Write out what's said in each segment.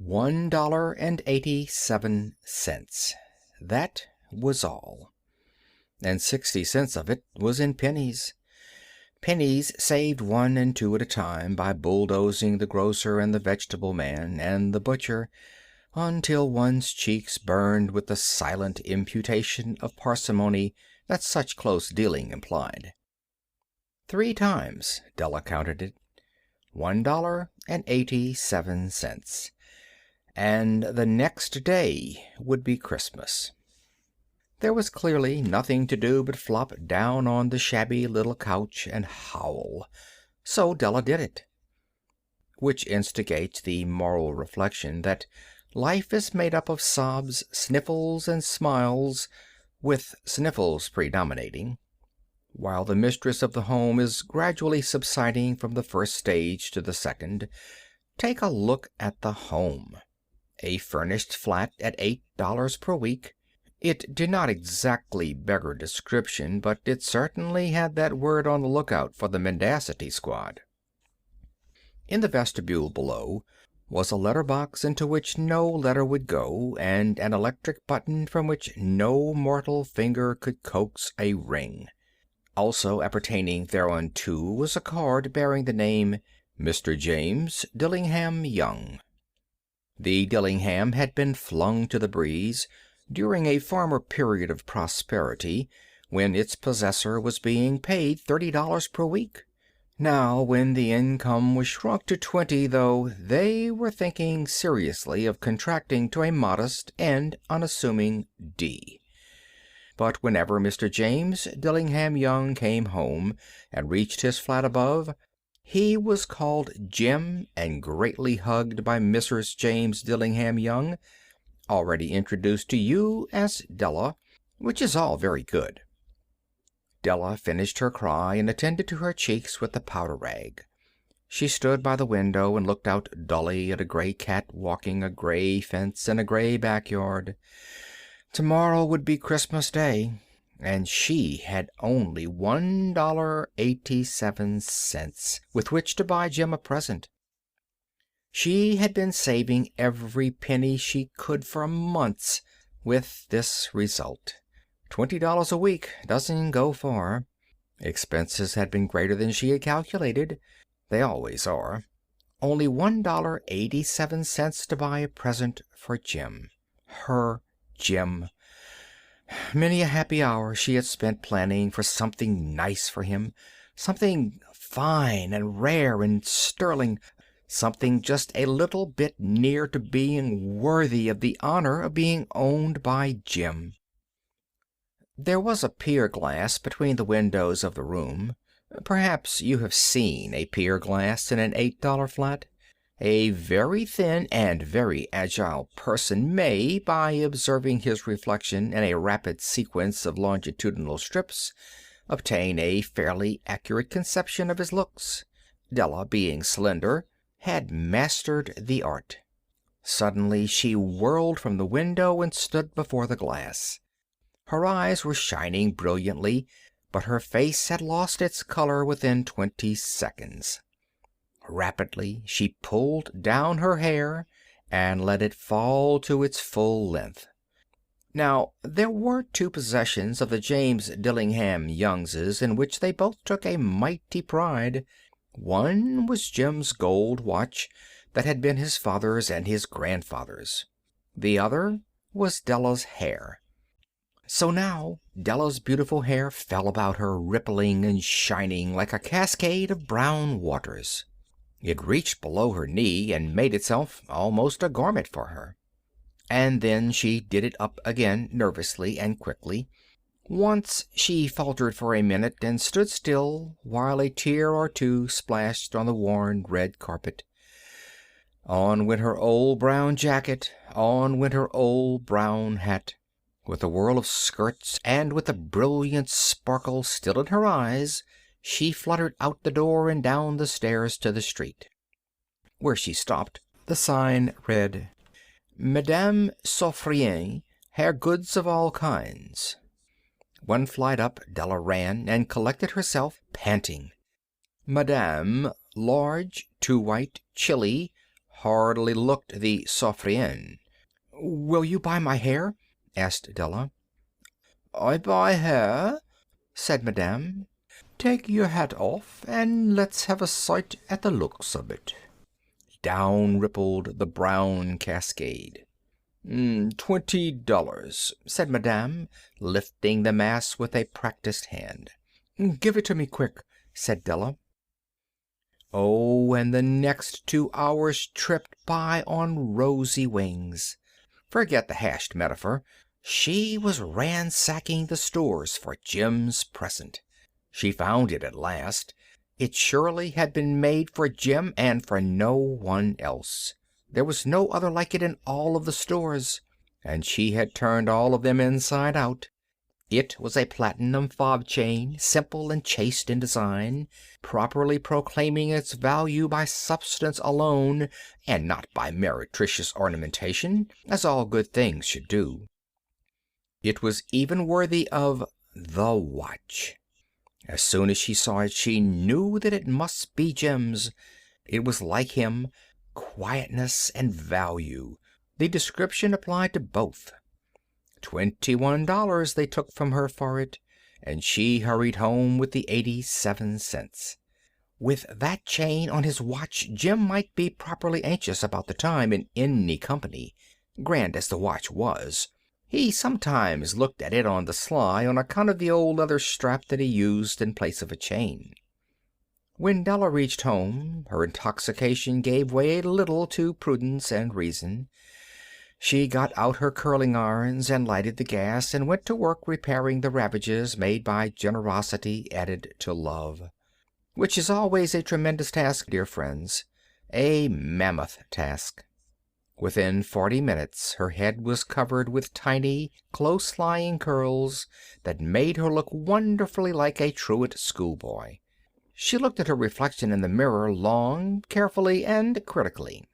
$1.87. That was all. And 60 cents of it was in pennies. Pennies saved 1 and 2 at a time by bulldozing the grocer and the vegetable man and the butcher, until one's cheeks burned with the silent imputation of parsimony that such close dealing implied. 3 times Della counted it. $1.87. And the next day would be Christmas. There was clearly nothing to do but flop down on the shabby little couch and howl. So Della did it. Which instigates the moral reflection that life is made up of sobs, sniffles, and smiles, with sniffles predominating. While the mistress of the home is gradually subsiding from the first stage to the second, take a look at the home. A furnished flat at $8 per week. It did not exactly beggar description, but it certainly had that word on the lookout for the mendacity squad. In the vestibule below was a letter box into which no letter would go, and an electric button from which no mortal finger could coax a ring. Also appertaining thereunto was a card bearing the name Mr. James Dillingham Young. The Dillingham had been flung to the breeze during a former period of prosperity, when its possessor was being paid $30 per week. Now, when the income was shrunk to 20, though, they were thinking seriously of contracting to a modest and unassuming D. But whenever Mr. James Dillingham Young came home and reached his flat above, he was called Jim and greatly hugged by Mrs. James Dillingham Young, already introduced to you as Della, which is all very good. Della finished her cry and attended to her cheeks with the powder rag. She stood by the window and looked out dully at a gray cat walking a gray fence in a gray backyard. Tomorrow would be Christmas Day, and she had only $1.87 with which to buy Jim a present. She had been saving every penny she could for months, with this result. $20 a week doesn't go far. Expenses had been greater than she had calculated. They always are. Only $1.87 to buy a present for Jim. Her Jim. Many a happy hour she had spent planning for something nice for him, something fine and rare and sterling, something just a little bit near to being worthy of the honor of being owned by Jim. There was a pier glass between the windows of the room. Perhaps you have seen a pier glass in an $8 flat. A very thin and very agile person may, by observing his reflection in a rapid sequence of longitudinal strips, obtain a fairly accurate conception of his looks. Della, being slender, had mastered the art. Suddenly she whirled from the window and stood before the glass. Her eyes were shining brilliantly, but her face had lost its color within 20 seconds. Rapidly she pulled down her hair and let it fall to its full length. Now, there were 2 possessions of the James Dillingham Youngses in which they both took a mighty pride. One was Jim's gold watch that had been his father's and his grandfather's. The other was Della's hair. So now Della's beautiful hair fell about her, rippling and shining like a cascade of brown waters. It reached below her knee and made itself almost a garment for her. And then she did it up again nervously and quickly. Once she faltered for a minute and stood still while a tear or two splashed on the worn red carpet. On went her old brown jacket, on went her old brown hat. With a whirl of skirts and with a brilliant sparkle still in her eyes, she fluttered out the door and down the stairs to the street. Where she stopped, the sign read, Madame Sophronie, hair goods of all kinds. 1 flight up, Della ran and collected herself, panting. Madame, large, 2 white, chilly, hardly looked the Sofrienne. "Will you buy my hair?" asked Della. "I buy hair," said Madame. "Take your hat off, and let's have a sight at the looks of it." Down rippled the brown cascade. $20, said Madame, lifting the mass with a practiced hand. "Give it to me quick," said Della. Oh, and the next 2 hours tripped by on rosy wings. Forget the hashed metaphor. She was ransacking the stores for Jim's present. She found it at last. It surely had been made for Jim and for no one else. There was no other like it in all of the stores, and she had turned all of them inside out. It was a platinum fob chain, simple and chaste in design, properly proclaiming its value by substance alone, and not by meretricious ornamentation, as all good things should do. It was even worthy of the watch. As soon as she saw it, she knew that it must be Jim's. It was like him, quietness and value. The description applied to both. $21 they took from her for it, and she hurried home with the 87 cents. With that chain on his watch, Jim might be properly anxious about the time in any company. Grand as the watch was, he sometimes looked at it on the sly on account of the old leather strap that he used in place of a chain. When Della reached home, her intoxication gave way a little to prudence and reason. She got out her curling irons and lighted the gas and went to work repairing the ravages made by generosity added to love. Which is always a tremendous task, dear friends. A mammoth task. Within 40 minutes her head was covered with tiny, close-lying curls that made her look wonderfully like a truant schoolboy. She looked at her reflection in the mirror long, carefully, and critically.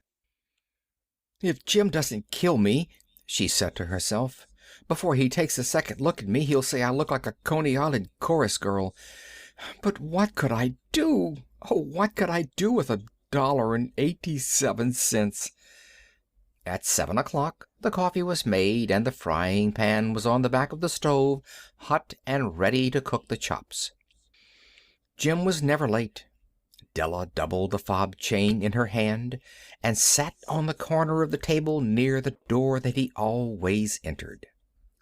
"If Jim doesn't kill me," she said to herself, "before he takes a second look at me, he'll say I look like a Coney Island chorus girl. But what could I do? Oh, what could I do with $1.87? At 7 o'clock the coffee was made, and the frying pan was on the back of the stove, hot and ready to cook the chops. Jim was never late. Della doubled the fob chain in her hand and sat on the corner of the table near the door that he always entered.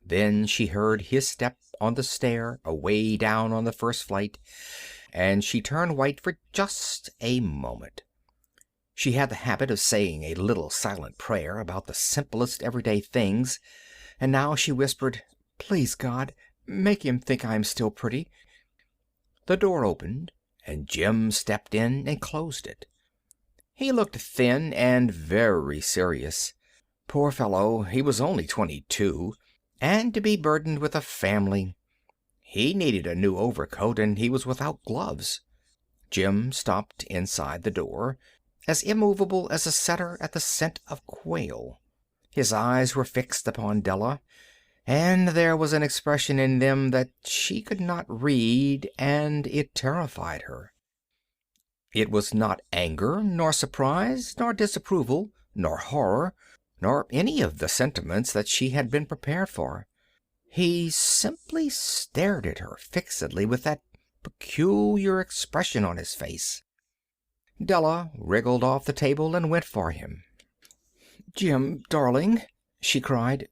Then she heard his step on the stair away down on the first flight, and she turned white for just a moment. She had the habit of saying a little silent prayer about the simplest everyday things, and now she whispered, "Please, God, make him think I am still pretty." The door opened, and Jim stepped in and closed it. He looked thin and very serious. Poor fellow, he was only 22, and to be burdened with a family. He needed a new overcoat, and he was without gloves. Jim stopped inside the door, as immovable as a setter at the scent of quail. His eyes were fixed upon Della, and there was an expression in them that she could not read, and it terrified her. It was not anger, nor surprise, nor disapproval, nor horror, nor any of the sentiments that she had been prepared for. He simply stared at her fixedly with that peculiar expression on his face. Della wriggled off the table and went for him. "Jim, darling," she cried,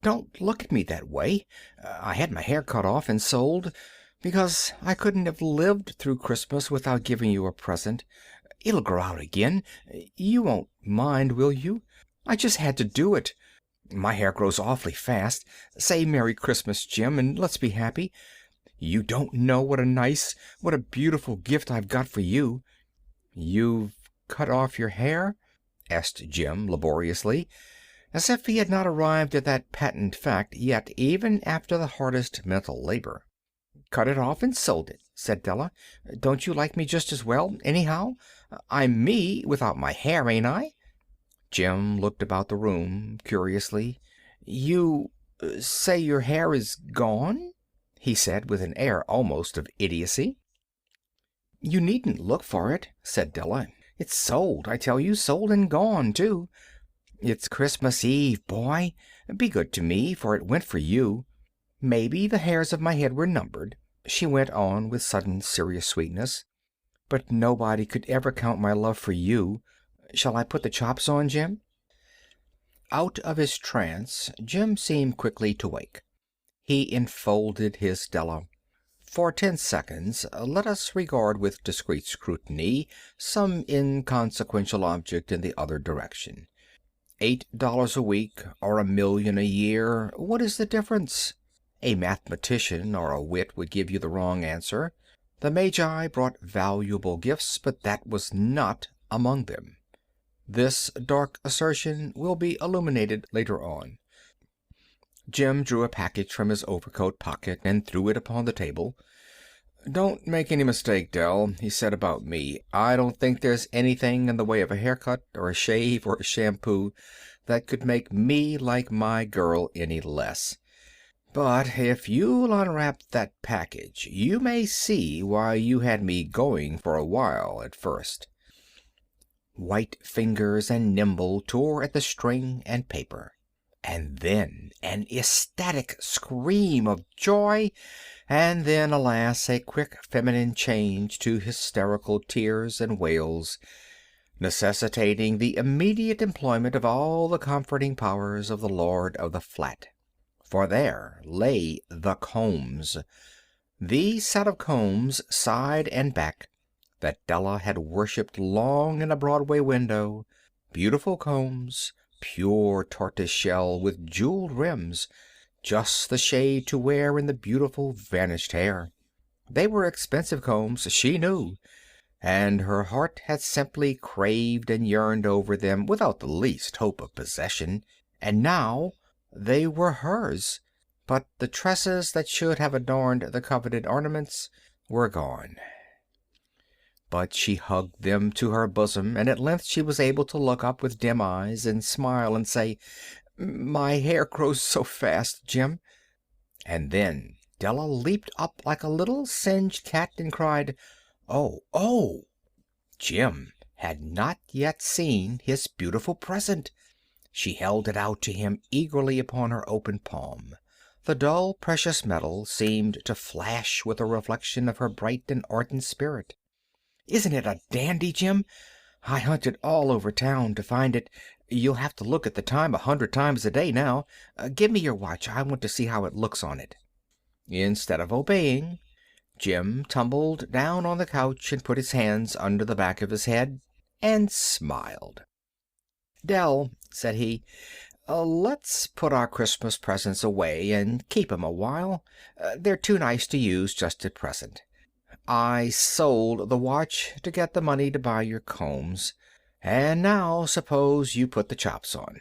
"don't look at me that way. I had my hair cut off and sold because I couldn't have lived through Christmas without giving you a present. It'll grow out again. You won't mind, will you? I just had to do it. My hair grows awfully fast. Say Merry Christmas, Jim, and let's be happy. You don't know what a beautiful gift I've got for you." "You've cut off your hair?" asked Jim laboriously, as if he had not arrived at that patent fact yet, even after the hardest mental labor. "Cut it off and sold it," said Della. "Don't you like me just as well, anyhow? I'm me without my hair, ain't I?" Jim looked about the room curiously. "You say your hair is gone?" he said, with an air almost of idiocy. "You needn't look for it," said Della. It's sold, I tell you, sold and gone, too. It's Christmas Eve, boy. Be good to me, for it went for you. Maybe the hairs of my head were numbered," she went on with sudden serious sweetness, "but nobody could ever count my love for you. Shall I put the chops on, Jim?" Out of his trance, Jim seemed quickly to wake. He enfolded his Della. For 10 seconds, let us regard with discreet scrutiny some inconsequential object in the other direction. $8 a week or $1 million a year, what is the difference? A mathematician or a wit would give you the wrong answer. The Magi brought valuable gifts, but that was not among them. This dark assertion will be illuminated later on. Jim drew a package from his overcoat pocket and threw it upon the table. "Don't make any mistake, Dell," he said, "about me. I don't think there's anything in the way of a haircut or a shave or a shampoo that could make me like my girl any less. But if you'll unwrap that package, you may see why you had me going for a while at first." White fingers and nimble tore at the string and paper. And then an ecstatic scream of joy, and then, alas, a quick feminine change to hysterical tears and wails, necessitating the immediate employment of all the comforting powers of the lord of the flat. For there lay the combs, the set of combs, side and back, that Della had worshipped long in a Broadway window. Beautiful combs, pure tortoise-shell with jeweled rims, just the shade to wear in the beautiful vanished hair. They were expensive combs, she knew, and her heart had simply craved and yearned over them without the least hope of possession. And now they were hers, but the tresses that should have adorned the coveted ornaments were gone. But she hugged them to her bosom, and at length she was able to look up with dim eyes and smile and say, "My hair grows so fast, Jim." And then Della leaped up like a little singed cat and cried, "Oh, oh!" Jim had not yet seen his beautiful present. She held it out to him eagerly upon her open palm. The dull, precious metal seemed to flash with a reflection of her bright and ardent spirit. "Isn't it a dandy, Jim? I hunted all over town to find it. You'll have to look at the time 100 times a day now. Give me your watch. I want to see how it looks on it." Instead of obeying, Jim tumbled down on the couch and put his hands under the back of his head and smiled. "Dell," said he, "let's put our Christmas presents away and keep 'em a while. They're too nice to use just at present. I sold the watch to get the money to buy your combs, and now suppose you put the chops on."